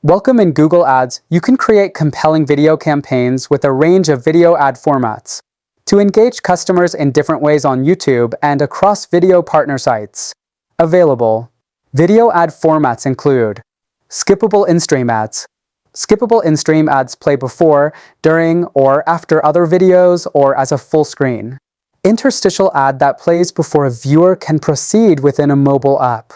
Welcome in Google Ads, you can create compelling video campaigns with a range of video ad formats to engage customers in different ways on YouTube and across video partner sites. Available. Video ad formats include skippable in-stream ads. Skippable in-stream ads play before, during, or after other videos or as a full screen. Interstitial ad that plays before a viewer can proceed within a mobile app.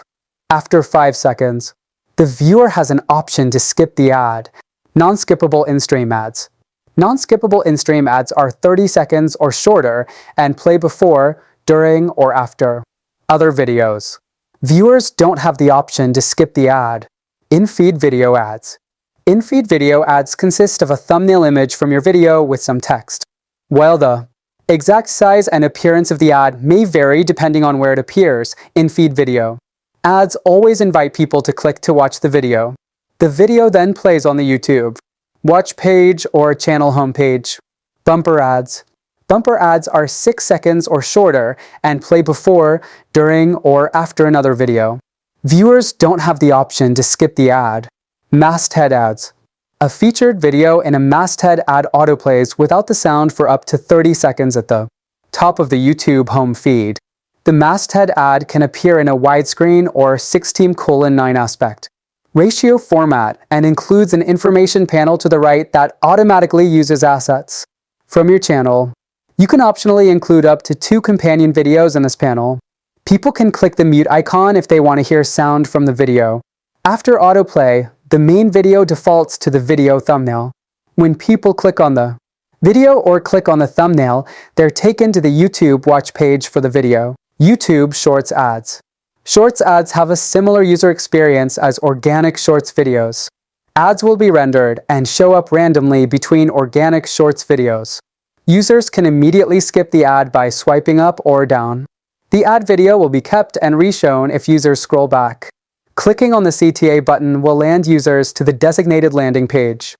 After 5 seconds, the viewer has an option to skip the ad. Non-skippable in-stream ads. Non-skippable in-stream ads are 30 seconds or shorter and play before, during, or after other videos. Viewers don't have the option to skip the ad. In-feed video ads. In-feed video ads consist of a thumbnail image from your video with some text. While the exact size and appearance of the ad may vary depending on where it appears, in-feed video ads always invite people to click to watch the video. The video then plays on the YouTube watch page or channel homepage. Bumper ads. Bumper ads are 6 seconds or shorter and play before, during, or after another video. Viewers don't have the option to skip the ad. Masthead ads. A featured video in a masthead ad autoplays without the sound for up to 30 seconds at the top of the YouTube home feed. The masthead ad can appear in a widescreen or 16:9 aspect ratio format and includes an information panel to the right that automatically uses assets from your channel. You can optionally include up to 2 companion videos in this panel. People can click the mute icon if they want to hear sound from the video. After autoplay, the main video defaults to the video thumbnail. When people click on the video or click on the thumbnail, they're taken to the YouTube watch page for the video. YouTube Shorts ads. Shorts ads have a similar user experience as organic Shorts videos. Ads will be rendered and show up randomly between organic Shorts videos. Users can immediately skip the ad by swiping up or down. The ad video will be kept and reshown if users scroll back. Clicking on the CTA button will land users to the designated landing page.